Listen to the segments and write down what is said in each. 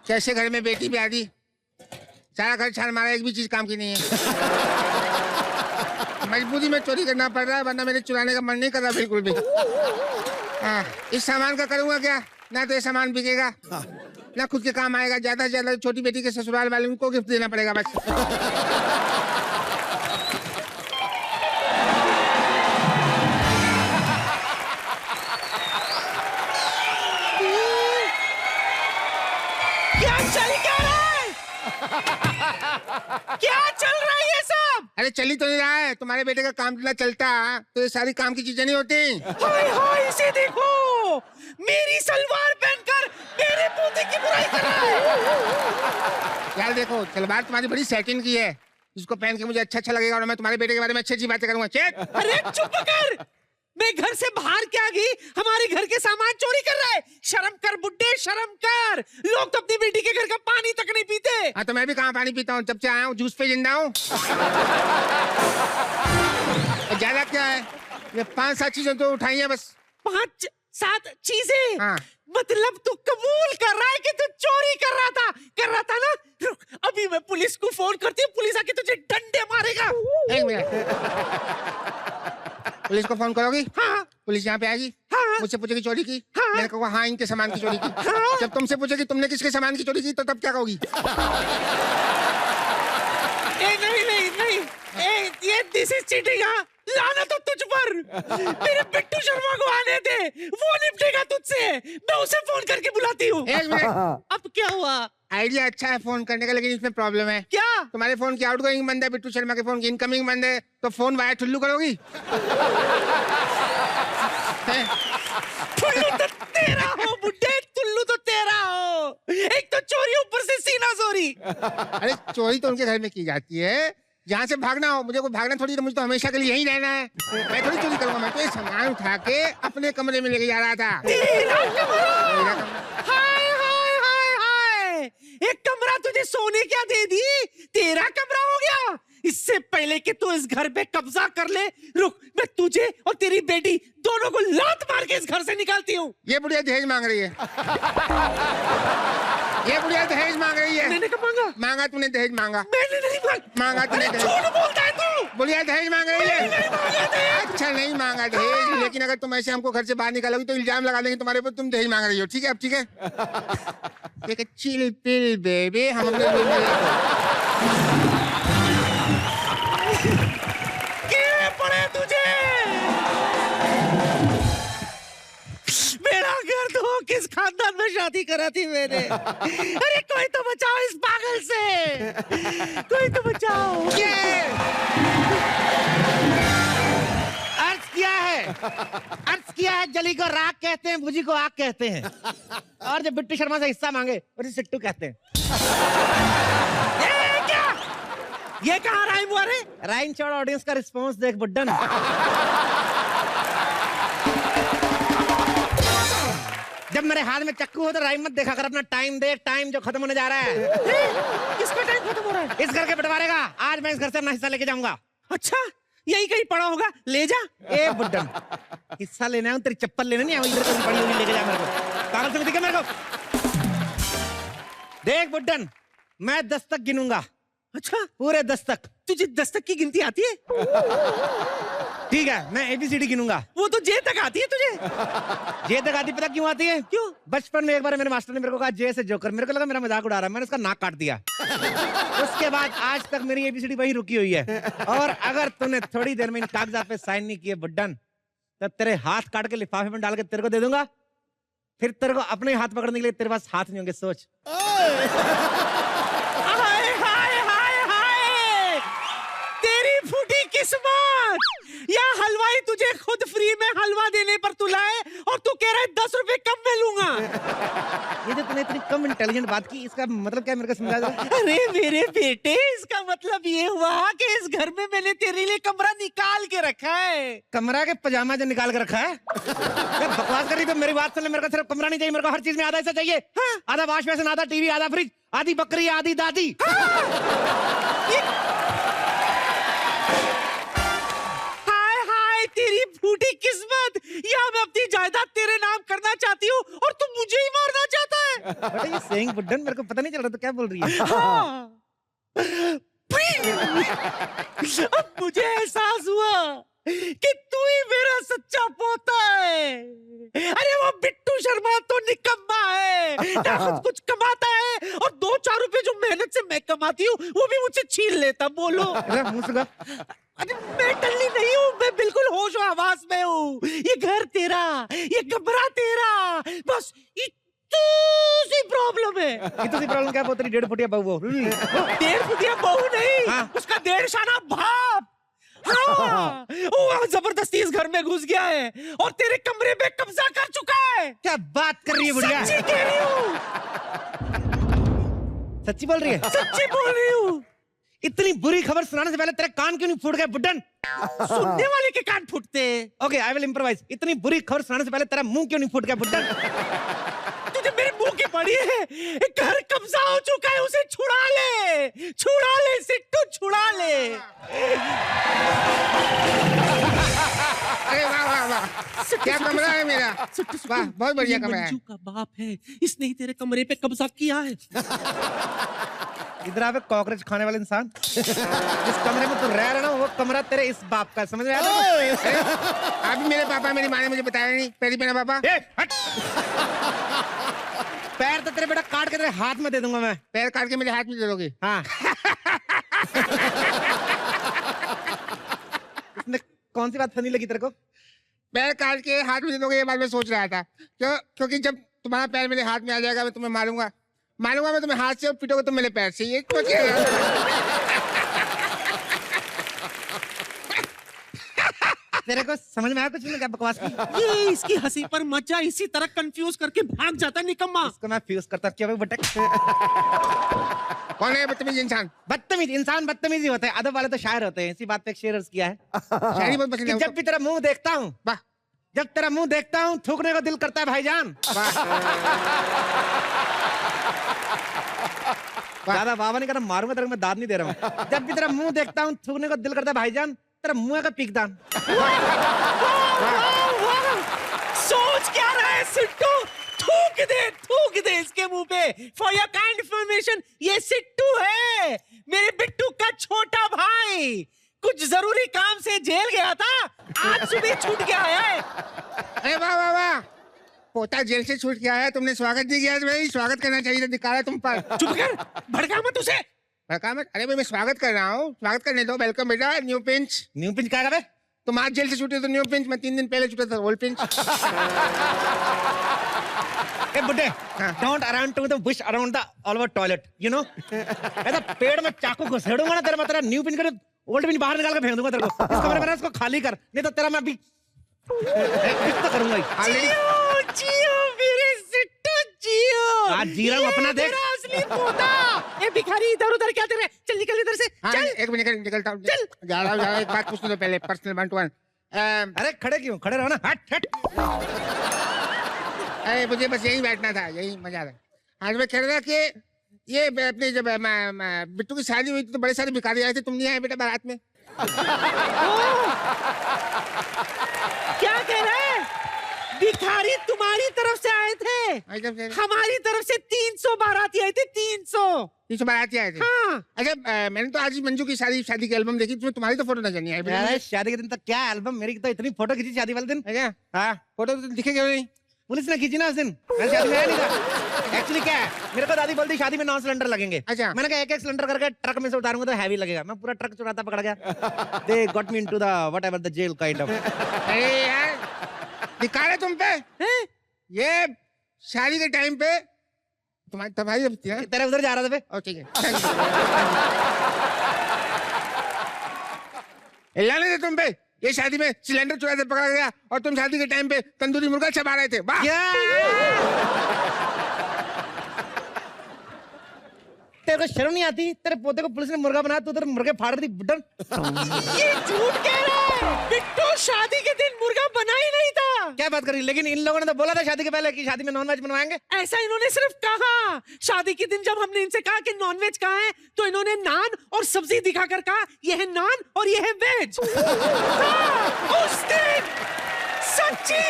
कैसे घर में बेटी भी आ गई, सारा घर छान मारा, एक भी चीज काम की नहीं है। मजबूरी में चोरी करना पड़ रहा है, वरना मेरे चुराने का मन नहीं कर रहा बिल्कुल भी। हाँ, इस सामान का करूंगा क्या? ना तो ये सामान बिकेगा, ना खुद के काम आएगा। ज्यादा से ज्यादा छोटी बेटी के ससुराल वाले उनको गिफ्ट देना पड़ेगा बस। क्या चल रहा है ये सब? अरे चली तो नहीं रहा है, तुम्हारे बेटे का काम चलता तो ये सारी काम की चीजें नहीं होती। हाय हाय, इसे देखो, मेरी सलवार पहनकर मेरे पोते की बुराई कर रहा है। यार देखो, सलवार तुम्हारी बड़ी सेटिंग की है, इसको पहन के मुझे अच्छा लगेगा और मैं तुम्हारे बेटे के बारे में अच्छी अच्छी बातें करूंगा। चेक। अरे चुप कर, मैं घर से बाहर क्या गई, हमारे घर के सामान चोरी कर रहा है। शर्म कर बुड्ढे, शर्म कर। लोग तो अपनी बेटी के घर का पानी तक नहीं पीते। हाँ तो मैं भी कहाँ पानी पीता हूँ, जब से आया हूँ जूस पे जिंदा हूँ। ज्यादा क्या है, ये 5-7 चीजें तो उठाई है बस। 5-7 चीजें? हाँ। मतलब तू कबूल कर रहा है कि तू चोरी कर रहा था ना? रुक, अभी मैं पुलिस को फोन करती हूँ, पुलिस आके तुझे डंडे मारेगा। 1 मिनट। पुलिस को फोन करोगी? हाँ। पुलिस यहाँ पे आएगी? हाँ। मुझसे पूछेगी चोरी की? हाँ। मैंने कहा हाँ, इनके सामान की चोरी की। हाँ। जब तुमसे पूछेगी तुमने किसके सामान की चोरी की, तो तब क्या कहोगी? नहीं, ये दिस इज चीटिंग। लाना तो तुझ पर। मेरे बिट्टू शर्मा को आने दे, वो निपटेगा तुझसे। मैं उसे फोन करके बुलाती हूँ। 1 मिनट। अब क्या हुआ? आइडिया अच्छा है फोन करने का, लेकिन इसमें प्रॉब्लम है। क्या? तुम्हारे फोन की आउटगोइंग बंद है, बिट्टू शर्मा के फोन की इनकमिंग बंद है, तो फोन वाया ठुल्लू करोगी? ठुल्लू तो तेरा हो बुड्ढे, ठुल्लू तो तेरा हो। एक तो चोरी, ऊपर से सीना चोरी। अरे चोरी तो उनके घर में की जाती है जहाँ से भागना हो। मुझे को भागना थोड़ी, तो मुझे तो हमेशा के लिए यहीं रहना है। मैं थोड़ी चोरी करूंगा, मैं तो ये सामान उठा के अपने कमरे में लेके जा रहा था। तेरा कमरा? मेरा कमरा। हाय हाय हाय हाय, एक कमरा तुझे सोने क्या दे दी, तेरा कमरा हो गया। इससे पहले कि तू इस घर पे कब्जा कर ले, रुक, मैं तुझे और तेरी बेटी दोनों को लात मार के इस घर से निकालती हूँ। ये बुढ़िया दहेज मांग रही है। ये बुढ़िया दहेज मांग रही है। मैंने कब मांगा? मांगा तूने, दहेज मांगा। मैंने नहीं मांगा तूने दहेज। झूठ बोलता है तू। बुढ़िया दहेज मांग रही है। नहीं मांगा दहेज। अच्छा नहीं मांगा दहेज, लेकिन अगर तुम ऐसे हमको घर से बाहर निकालोगी तो इल्जाम लगा देंगे तुम्हारे ऊपर, तुम दहेज मांग रही हो। ठीक है, अब ठीक है। एक चिल पिल बेबी, हम अपने रूम में क्या पड़े तुझे? मेरा घर तो किस खानदान में शादी करा थी मैंने? अरे कोई तो बचाओ इस पागल से, कोई तो बचाओ। अर्ज किया है, जली को राख कहते हैं, भुजी को आग कहते हैं, और जब बिट्टू शर्मा से हिस्सा मांगे उसे सिट्टू कहते हैं। ये कहाँ राइम हुआ रे? राइम छोड़, ऑडियंस का रिस्पॉन्स देख बुड्ढन। जब मेरे हाथ में चक्कू हो तो राइम मत देखा कर, अपना टाइम दे, टाइम जो खत्म होने जा रहा है। किसका टाइम खत्म हो रहा है? इस घर के बंटवारे का। आज मैं इस घर से अपना हिस्सा लेके जाऊंगा। अच्छा, यही कहीं पड़ा होगा, ले जा। ए बुड्ढन, हिस्सा लेना है, तेरी चप्पल लेना नहीं है, इधर कहीं पड़ी होगी, लेके जा मेरे को। पागल से दिखे मेरे को। देख बुड्ढन, मैं 10 तक गिनूंगा। अच्छा, पूरे 10 तक। तुझे 10 तक की गिनती आती है? ठीक है, मैं ABCD गिनूंगा। वो तो जे तक आती है तुझे। जे तक आती, पता क्यों आती है? क्यों? बचपन में एक बार मेरे मास्टर ने मेरे को कहा जे से जोकर, मेरे को लगा मेरा मजाक उड़ा रहा है, मैंने उसका नाक काट दिया। उसके बाद आज तक मेरी ABCD वही रुकी हुई है। और अगर तूने थोड़ी देर में इन कागजात पे साइन नहीं किए बुड्ढन, तो तेरे हाथ काट के लिफाफे में डाल के तेरे को दे दूंगा। फिर तेरे को अपने हाथ पकड़ने के लिए तेरे पास हाथ नहीं होंगे, सोच। हाय हाय हाय हाय, तेरी फूटी किस्मत। या हलवाई तुझे खुद फ्री में हलवा देने पर तुलाए और तू कह रहा है 10 रुपए कम में लूंगा। ये जो तूने इतनी कम इंटेलिजेंट बात की, इसका मतलब क्या मेरे को समझा दो। अरे मेरे बेटे, इसका मतलब ये हुआ कि इस घर में मैंने तेरे लिए कमरा निकाल के रखा है। कमरा के पजामा जो निकाल के रखा है? जब बकवास कर रही तो मेरी बात सुन ले, मेरे को सिर्फ कमरा नहीं चाहिए, मेरे को हर चीज में आधा हिस्सा चाहिए। हाँ? आधा वॉश बेसिन, आधा टीवी, आधा फ्रिज, आधी बकरी, आधी दादी। हाय हाय, तेरी फूटी किस्मत। या मैं अपनी जायदाद तेरे नाम करना चाहती हूँ और तू मुझे ही मारना चाहता है। बेटा ये सेइंग बुड्ढन मेरे को पता नहीं चल रहा तो क्या बोल रही है। हाँ। अब मुझे एहसास हुआ कि तू ही मेरा सच्चा पोता है। अरे वो बिट्टू शर्मा तो निकम्मा है, ना खुद कुछ कमाता है और 2-4 रुपए जो मेहनत से मैं कमाती हूँ वो भी मुझसे छीन लेता। बोलो। अरे मुंह सुखा। अरे मैं टल्ली नहीं हूँ, मैं बिल्कुल होश आवाज में हूँ। ये घर तेरा, ये कमरा तेरा, बस इतनी प्रॉब्लम है। इतनी प्रॉब्लम क्या? वो तेरी 1.5 फुटिया बहू वो। 1.5 फुटिया बहू नहीं, हाँ। उसका 1.5 शाना बाप। हाँ, वो जबरदस्ती इस घर में घुस गया है और तेरे कमरे पे कब्जा कर चुका है। क्या बात कर रही है बुढ़िया? सच्ची कह रही हूँ, सच्ची बोल रही है? सच्ची बोल रही हूँ। इतनी बुरी खबर सुनाने से पहले तेरे कान क्यों नहीं फूट गए बुड्ढन? सुनने वाले के कान फूटते। Okay I will improvise. इतनी बुरी खबर सुनाने से पहले तेरा मुंह क्यों नहीं फूट गया बुड्ढन? तुझे मेरे मुंह की पड़ी है। एक घर कब्जा हो चुका है, उसे छुड़ा ले सिट्टू, छुड़ा ले। अरे वाह वाह वाह, क्या कमरा है मेरा। वाह, बहुत बढ़िया कमरा है। मंजू का बाप है, इसने ही तेरे कमरे पे कब्जा किया है। इधर आवे कॉकरोच खाने वाले इंसान। जिस कमरे में तू रह रहा ना वो कमरा तेरे इस बाप का, समझ में आया? अभी मेरे पापा मेरी माँ ने मुझे बताया नहीं। पैरी मेरा पापा। पैर तो तेरे बेटा काट के तेरे हाथ में दे दूंगा मैं। पैर काट के मेरे हाथ में दे दोगे? हाँ। इसने कौन सी बात फनी लगी तेरे को? पैर काट के हाथ में दे दोगे, ये बात मैं सोच रहा था। क्योंकि जब तुम्हारा पैर मेरे हाथ में आ जाएगा मैं तुम्हें मारूंगा मैं तुम्हें हाथ से, और पीटोगे तुम मेरे पैर से। ये तेरे को समझ में आया कुछ नहीं? क्या बकवास की? ये इसकी हंसी पर मजा इसी तरह कंफ्यूज करके भाग जाता निकम्मा। इसको मैं फ्यूज करता क्या भाई बटक? कौन है बदतमीज इंसान? बदतमीज इंसान बदतमीज ही होते हैं, अदब वाले तो शायर होते हैं। इसी बात पे एक शेर अर्ज किया है शायरी बहुत पसंद कि है। जब भी तेरा मुंह देखता हूँ, वाह जब तेरा मुंह देखता हूँ थूकने को दिल करता है भाईजान। ज्यादा बाबा नहीं करना, मारूंगा तेरे को मैं, दाद नहीं दे रहा हूँ। जब भी तेरा मुंह देखता हूँ थूकने को दिल करता है भाईजान, तेरा मुंह का पीकदान। सोच क्या रहा है सिट्टू? थूक दे इसके मुंह पे। फॉर योर काइंड इंफॉर्मेशन, ये सिट्टू है मेरे बिट्टू का छोटा भाई। कुछ जरूरी काम से जेल गया था, आज सुबह छूट गया है। अरे वाह वाह वाह, पोता जेल से छूट गया है। तुमने स्वागत नहीं किया, भाई स्वागत करना चाहिए था, दिखा रहा है तुम पर। चुप कर, भड़का मत उसे। भड़का मत? अरे भाई मैं स्वागत कर रहा हूँ, स्वागत करने दो। वेलकम बेटा, न्यू पिंच। न्यू पिंच क्या है? तुम आज जेल से छूटे तो न्यू पिंच, मैं 3 दिन पहले छूटा था ओल्ड पिंच। ए बुड्ढे, don't around to the bush around the all over toilet, you know. ऐसा पेड़ में चाकू घुसेड़ूंगा ना तेरे, मैं तेरा न्यू पिंच कर ओल्ड पिंच बाहर निकाल के फेंक दूंगा तेरे को। इस कमरे में इसको खाली कर, नहीं तो तेरा मैं अभी कुछ तो करूंगा ही। जियो मेरे सिट्टू जियो। आज जी रहा हूँ, अपना देख। तेरा असली पोता। ए भिखारी, इधर उधर क्या तेरे? चल निकल इधर से। हाँ, चल एक मिनट निकलता हूँ। चल। जा रहा हूँ, एक बात पूछने दो पहले, पर्सनल 1 to 1। अरे खड़े क्यों? खड़े रहो ना। हट हट। अरे मुझे बस यही बैठना था, यही मजा आ रहा। आज मैं कह रहा था कि ये अपने जब बिट्टू की शादी हुई थी तो बड़े सारे भिखारी आए थे, तुम नहीं आए बेटा बारात में? क्या कह रहा है? भिखारी तुम्हारी तरफ से आए थे, हमारी तरफ से 300 बाराती आए थे। 300 बाराती आए थे। हाँ। अच्छा, मैंने तो आज ही मंजू की शादी की एल्बम देखी, तुम्हें तुम्हारी तो फोटो नजर नहीं आई। अरे शादी के दिन तक क्या एल्बम, मेरी तो इतनी फोटो खींची शादी वाले दिन। अच्छा, हाँ, फोटो तो दिखे क्यों नहीं? पुलिस ने खींची ना उस दिन, मैं शादी में आया नहीं था। एक्चुअली क्या है, मेरे को दादी बोलती शादी में 9 सिलेंडर लगेंगे। अच्छा। मैंने कहा 1-1 सिलेंडर करके ट्रक में से उतारूंगा तो हैवी लगेगा। मैं पूरा ट्रक चुराता पकड़ गया। They got me into the whatever the jail kind of. अरे यार, दिखा रहे तुम पे ये शादी के टाइम पे तुम्हारी तेरे उधर जा रहा था बे। ओ ठीक है। हिलाने थे तुम पे, ये शादी में सिलेंडर चुरा से पकड़ा गया और तुम शादी के टाइम पे तंदूरी मुर्गा चबा रहे थे। वाह! तेरे को शर्म नहीं आती? तेरे पोते को पुलिस ने मुर्गा बनाया, तू उधर मुर्गे फाड़ रही बुड्ढन। ये झूठ कह रहा है। बिट्टू शादी के दिन मुर्गा बना ही नहीं था। क्या बात कर रही? लेकिन इन लोगों ने तो बोला था शादी के पहले कि शादी में नॉनवेज बनवाएंगे। ऐसा इन्होंने सिर्फ कहा। शादी के दिन जब हमने इनसे कहा कि नॉनवेज कहाँ है, तो इन्होंने नान और सब्जी दिखाकर कहा यह है नान और यह है वेज। उस दिन सच्ची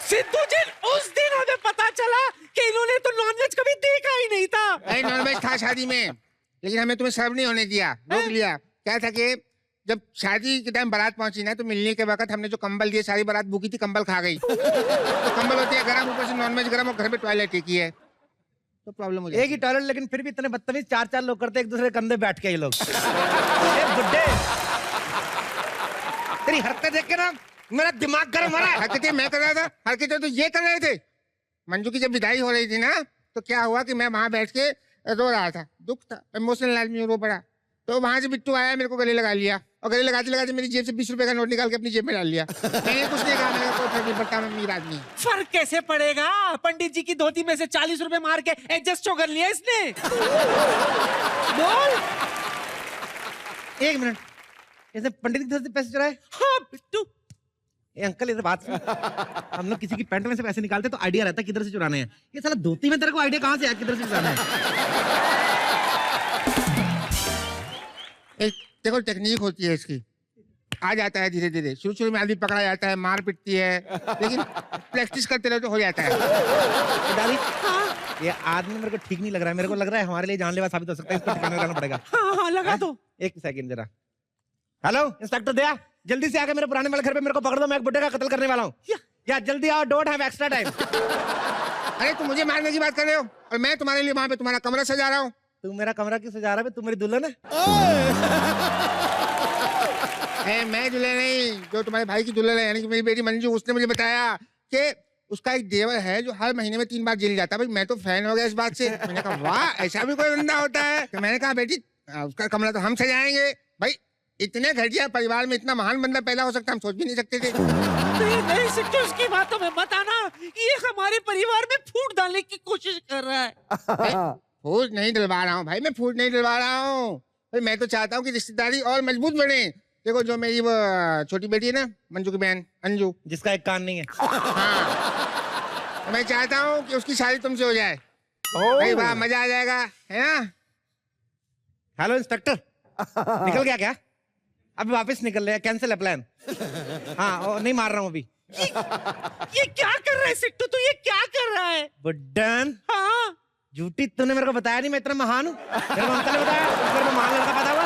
सिद्धू जी उस दिन शादी में, लेकिन हमें तुम्हें सर्व नहीं होने दिया, रोक लिया। क्या था कि जब शादी के टाइम बारात पहुंची ना, तो मिलने के वक्त हमने जो कंबल दिए, सारी बारात भूखी थी, कंबल खा गई। तो कंबल होती है गरम, ऊपर से नॉनवेज गरम, और घर पे टॉयलेट एक ही है, तो प्रॉब्लम हो जाती है। एक ही टॉयलेट, लेकिन फिर भी इतने बदतमीज 4-4 लोग करते एक दूसरे के कंधे बैठ के ये लोग। ए बुड्ढे, तेरी हरकतें देख के ना मेरा दिमाग गर्म हो रहा है। हरकतें मैं कर रहा था, हरकतें तो ये कर रहे थे। मंजू की जब विदाई हो रही थी ना, तो क्या हुआ कि मैं वहां बैठ के रो रहा था, दुख था, इमोशनल आदमी रो पड़ा। तो वहां से बिट्टू आया, मेरे को गले लगा लिया, और गले लगाते लगाते मेरी जेब से 20 रुपए का नोट निकाल के अपनी जेब में डाल लिया। मैंने कुछ नहीं कहा, मैंने कोई फर्क नहीं पड़ता, मैं अमीर आदमी। फर्क कैसे पड़ेगा? पंडित जी की धोती में से 40 रुपए मार के एडजस्ट तो कर लिया इसने। बोल। 1 मिनट, इसने पंडित की तरफ से पैसे चुराए? हाँ बिट्टू। ए अंकल, इधर बात सुन। हम लोग किसी की पैंट में से पैसे निकालते तो आइडिया रहता है किधर से चुराने हैं। ये साला धोती में तेरे को आइडिया कहाँ से आया किधर से चुराना है? एक देखो टेक्निक होती है इसकी, आ जाता है धीरे धीरे। शुरू शुरू में आदमी पकड़ा जाता है, मार पिटती है, लेकिन प्रैक्टिस करते रहो तो हो जाता है। तो डाली, ये आदमी मेरे को ठीक नहीं लग रहा है। मेरे को लग रहा है हमारे लिए जानलेवा साबित हो सकता है। इसको ठिकाने लगाना पड़ेगा। हाँ हाँ लगा दो। 1 सेकंड जरा। हेलो इंस्पेक्टर दया, जल्दी से आके मेरे पुराने वाले घर पे मेरे को पकड़ दो, मैं एक बुड्ढे का कत्ल करने वाला हूँ। या जल्दी आओ, डोंट हैव एक्स्ट्रा टाइम। अरे तुम मुझे मारने की बात कर रहे हो, और मैं तुम्हारे लिए वहां पे तुम्हारा कमरा सजा रहा हूँ। तू मेरा कमरा क्यों सजा रहा है? तू मेरी दुल्हन है। मैं दुल्हन नहीं, जो तुम्हारे भाई की दुल्हन है, यानी कि मेरी बेटी मंजू, उसने मुझे बताया कि उसका एक देवर है जो हर महीने में 3 बार जेल जाता है। भाई मैं तो फैन हो गया इस बात से। मैंने कहा वाह, ऐसा भी कोई बंदा होता है। तो मैंने कहा बेटी उसका कमरा तो हम सजाएंगे। भाई इतने घटिया परिवार में इतना महान बंदा पैदा हो सकता, हम सोच भी नहीं सकते थे। नहीं नहीं सिद्धू, उसकी बातों में मत आना। ये हमारे परिवार में फूट डालने की कोशिश कर रहा है। फूट नहीं डलवा रहा हूँ भाई, मैं फूट नहीं डलवा रहा हूँ भाई। मैं तो चाहता हूँ कि रिश्तेदारी और मजबूत बने। देखो जो मेरी वो छोटी बेटी है ना, मंजू की बहन अंजू, जिसका एक कान नहीं है। हाँ, तो मैं चाहता हूँ कि उसकी शादी तुमसे हो जाए। भाई वाह, मजा आ जाएगा, है ना? हेलो इंस्पेक्टर, निकल गया क्या? अभी वापस निकल रहे हैं, कैंसिल है प्लान। हाँ, नहीं मार रहा हूँ अभी। ये क्या कर रहा है सिट्टू? तू ये क्या कर रहा है? बुड्ढन, हाँ झूठी, तूने मेरे को बताया नहीं मैं इतना महान हूँ। मेरे को अंकल ने बताया, मेरे को महान लड़का पता हुआ।